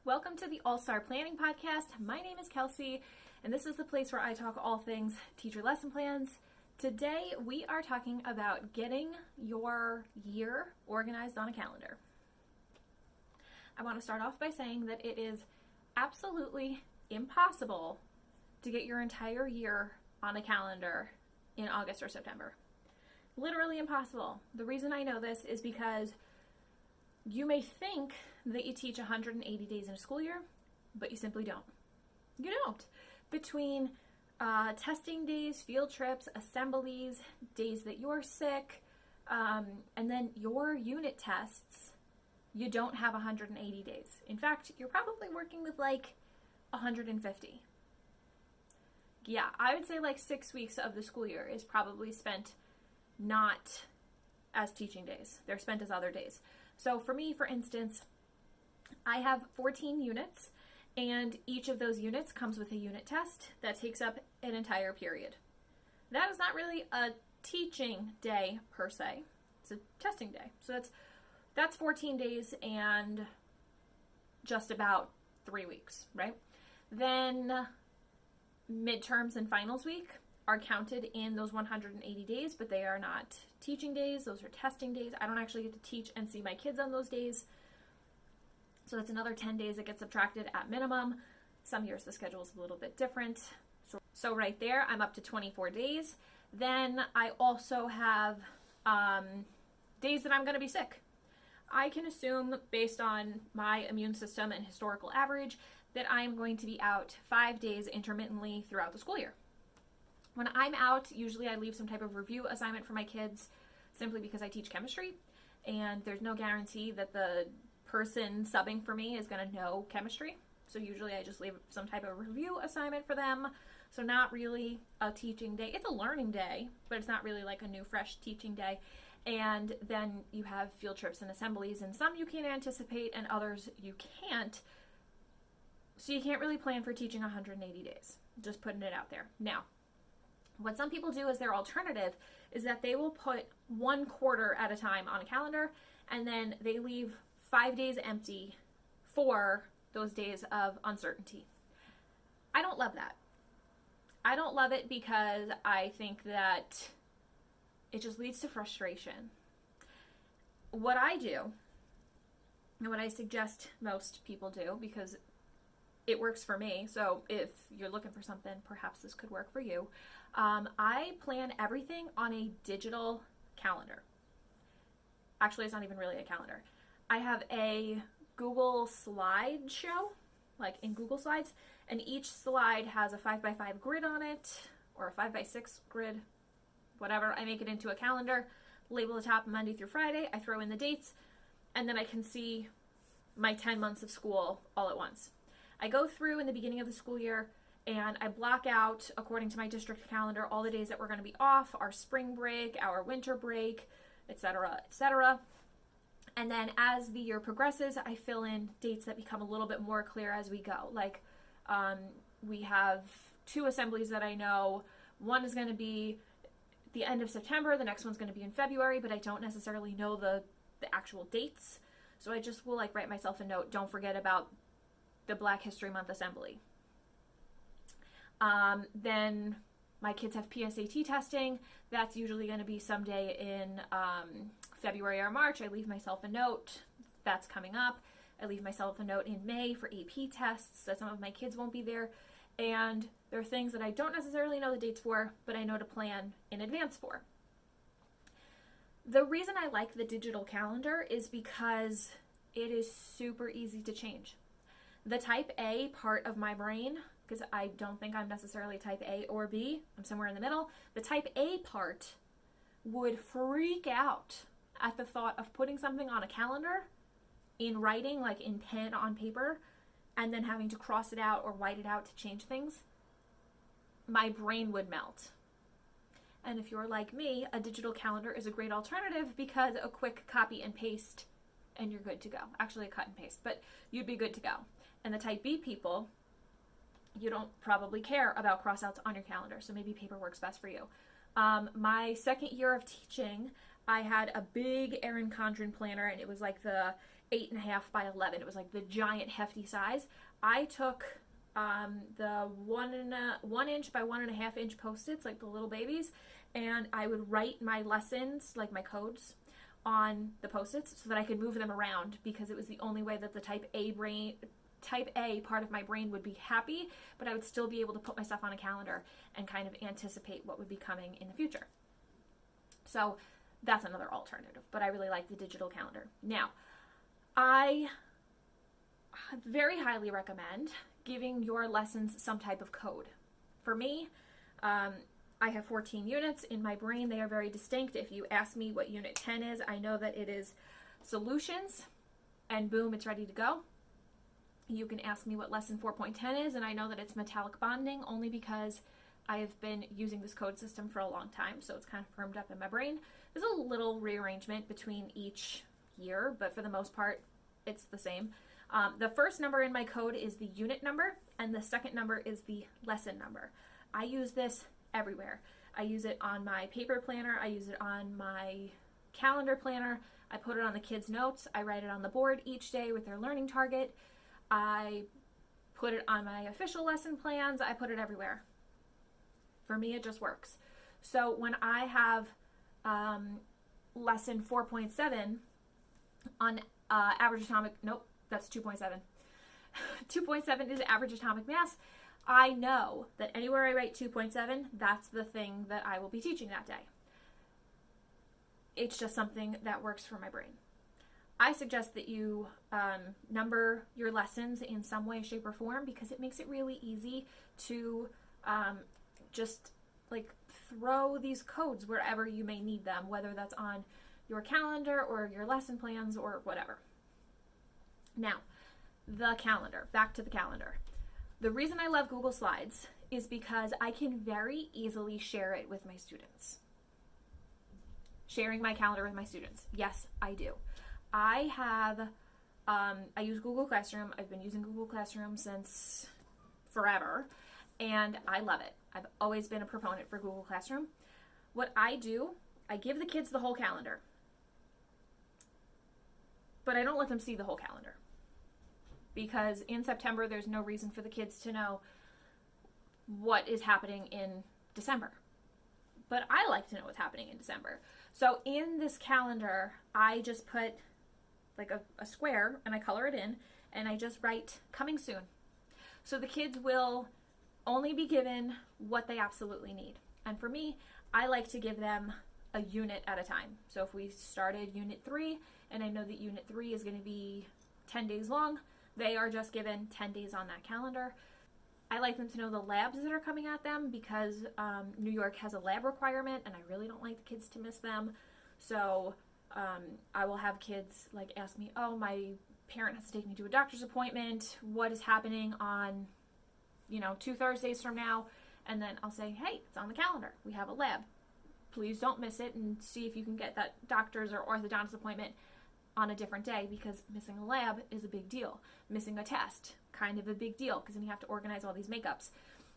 Welcome to the All-Star Planning Podcast. My name is Kelsey, and this is the place where I talk all things teacher lesson plans. Today, we are talking about getting your year organized on a calendar. I want to start off by saying that it is absolutely impossible to get your entire year on a calendar in August or September. Literally impossible. The reason I know this is because you may think that you teach 180 days in a school year, but you simply don't. You don't. Between testing days, field trips, assemblies, days that you're sick, and then your unit tests, you don't have 180 days. In fact, you're probably working with like 150. Yeah, I would say like 6 weeks of the school year is probably spent not as teaching days. They're spent as other days. So for me, for instance, I have 14 units, and each of those units comes with a unit test that takes up an entire period. That is not really a teaching day per se. It's a testing day. So that's 14 days and just about 3 weeks, right? Then midterms and finals week are counted in those 180 days, but they are not teaching days. Those are testing days. I don't actually get to teach and see my kids on those days. So that's another 10 days that gets subtracted at minimum. Some years the schedule is a little bit different. So right there, I'm up to 24 days. Then I also have days that I'm going to be sick. I can assume, based on my immune system and historical average, that I'm going to be out 5 days intermittently throughout the school year. When I'm out, usually I leave some type of review assignment for my kids simply because I teach chemistry, and there's no guarantee that the person subbing for me is going to know chemistry. So usually I just leave some type of review assignment for them. So not really a teaching day. It's a learning day, but it's not really like a new, fresh teaching day. And then you have field trips and assemblies, and some you can anticipate and others you can't. So you can't really plan for teaching 180 days. Just putting it out there. Now, what some people do as their alternative is that they will put 1 quarter at a time on a calendar, and then they leave 5 days empty for those days of uncertainty. I don't love that. I don't love it because I think that it just leads to frustration. What I do, and what I suggest most people do, because it works for me, so if you're looking for something, perhaps this could work for you. I plan everything on a digital calendar. Actually, it's not even really a calendar. I have a Google slideshow, like in Google Slides, and each slide has a 5x5 grid on it, or a 5x6 grid, whatever. I make it into a calendar, label the top Monday through Friday, I throw in the dates, and then I can see my 10 months of school all at once. I go through in the beginning of the school year and I block out, according to my district calendar, all the days that we're going to be off, our spring break, our winter break, etc., etc. And then as the year progresses, I fill in dates that become a little bit more clear as we go. Like we have 2 assemblies that I know. One is going to be the end of September, the next one's going to be in February, but I don't necessarily know the actual dates. So I just will like write myself a note, don't forget about the Black History Month assembly. Then my kids have PSAT testing. That's usually going to be someday in February or March. I leave myself a note. That's coming up. I leave myself a note in May for AP tests that some of my kids won't be there. And there are things that I don't necessarily know the dates for, but I know to plan in advance for. The reason I like the digital calendar is because it is super easy to change. The type A part of my brain, because I don't think I'm necessarily type A or B, I'm somewhere in the middle, the type A part would freak out at the thought of putting something on a calendar in writing, like in pen on paper, and then having to cross it out or white it out to change things. My brain would melt. And if you're like me, a digital calendar is a great alternative because a quick copy and paste and you're good to go. Actually, a cut and paste, but you'd be good to go. And the type B people, you don't probably care about crossouts on your calendar, so maybe paper works best for you. My second year of teaching, I had a big Erin Condren planner, and it was like the 8.5 by 11. It was like the giant hefty size. I took the 1 inch by 1.5 inch Post-its, like the little babies, and I would write my lessons, like my codes, on the Post-its so that I could move them around, because it was the only way that the type A part of my brain would be happy, but I would still be able to put my stuff on a calendar and kind of anticipate what would be coming in the future. So that's another alternative, but I really like the digital calendar. Now, I very highly recommend giving your lessons some type of code. For me, I have 14 units in my brain. They are very distinct. If you ask me what unit 10 is, I know that it is solutions, and boom, it's ready to go. You can ask me what lesson 4.10 is, and I know that it's metallic bonding, only because I have been using this code system for a long time, so it's kind of firmed up in my brain. There's a little rearrangement between each year, but for the most part, it's the same. The first number in my code is the unit number, and the second number is the lesson number. I use this everywhere. I use it on my paper planner. I use it on my calendar planner. I put it on the kids' notes. I write it on the board each day with their learning target. I put it on my official lesson plans. I put it everywhere. For me, it just works. So when I have lesson 4.7 on average atomic, nope, that's 2.7. 2.7 is average atomic mass. I know that anywhere I write 2.7, that's the thing that I will be teaching that day. It's just something that works for my brain. I suggest that you number your lessons in some way, shape, or form, because it makes it really easy to just like throw these codes wherever you may need them, whether that's on your calendar or your lesson plans or whatever. Now, the calendar, back to the calendar. The reason I love Google Slides is because I can very easily share it with my students. Sharing my calendar with my students. Yes, I do. I use Google Classroom. I've been using Google Classroom since forever, and I love it. I've always been a proponent for Google Classroom. What I do, I give the kids the whole calendar, but I don't let them see the whole calendar, because in September, there's no reason for the kids to know what is happening in December. But I like to know what's happening in December. So in this calendar, I just put like a square, and I color it in, and I just write coming soon. So the kids will only be given what they absolutely need. And for me, I like to give them a unit at a time. So if we started unit 3, and I know that unit 3 is going to be 10 days long, they are just given 10 days on that calendar. I like them to know the labs that are coming at them, because New York has a lab requirement, and I really don't like the kids to miss them. So I will have kids like ask me, oh, my parent has to take me to a doctor's appointment. What is happening on, 2 Thursdays from now? And then I'll say, hey, it's on the calendar. We have a lab. Please don't miss it, and see if you can get that doctor's or orthodontist appointment on a different day, because missing a lab is a big deal. Missing a test, kind of a big deal, because then you have to organize all these makeups.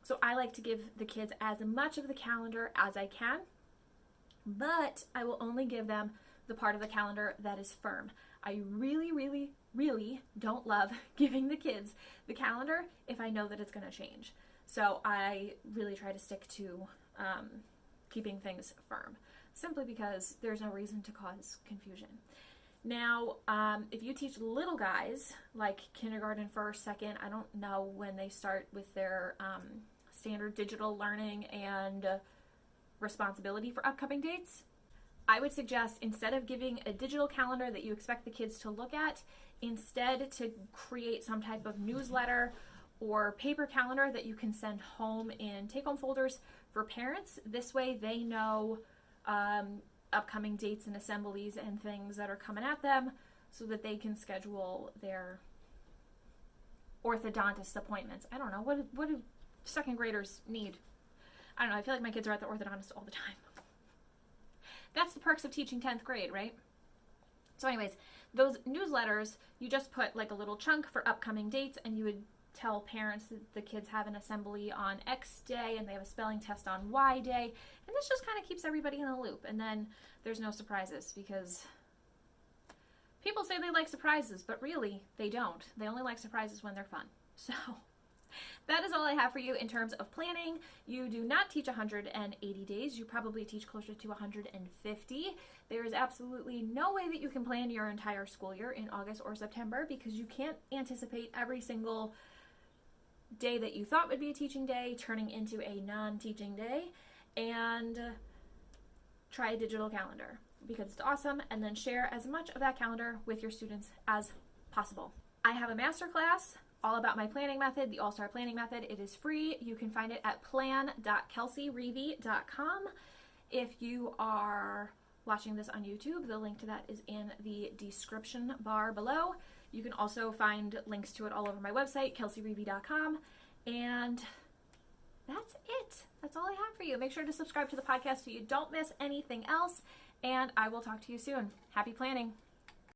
So I like to give the kids as much of the calendar as I can, but I will only give them the part of the calendar that is firm. I really, really, really don't love giving the kids the calendar if I know that it's going to change. So I really try to stick to keeping things firm, simply because there's no reason to cause confusion. Now, if you teach little guys, like kindergarten, first, second, I don't know when they start with their standard digital learning and responsibility for upcoming dates, I would suggest, instead of giving a digital calendar that you expect the kids to look at, instead to create some type of newsletter or paper calendar that you can send home in take-home folders for parents. This way they know upcoming dates and assemblies and things that are coming at them, so that they can schedule their orthodontist appointments. I don't know, what do second graders need? I don't know, I feel like my kids are at the orthodontist all the time. That's the perks of teaching 10th grade, right? So anyways, those newsletters, you just put like a little chunk for upcoming dates, and you would tell parents that the kids have an assembly on X day and they have a spelling test on Y day, and this just kind of keeps everybody in the loop, and then there's no surprises, because People say they like surprises, but really they don't. They only like surprises when they're fun. So that is all I have for you in terms of planning. You do not teach 180 days. You probably teach closer to 150. There is absolutely no way that you can plan your entire school year in August or September because you can't anticipate every single day that you thought would be a teaching day turning into a non-teaching day. And try a digital calendar because it's awesome, and then share as much of that calendar with your students as possible. I have a masterclass all about my planning method, the All-Star Planning Method. It is free. You can find it at plan.kelseyreevy.com. If you are watching this on YouTube, the link to that is in the description bar below. You can also find links to it all over my website, kelseyreevy.com. And that's it. That's all I have for you. Make sure to subscribe to the podcast so you don't miss anything else. And I will talk to you soon. Happy planning.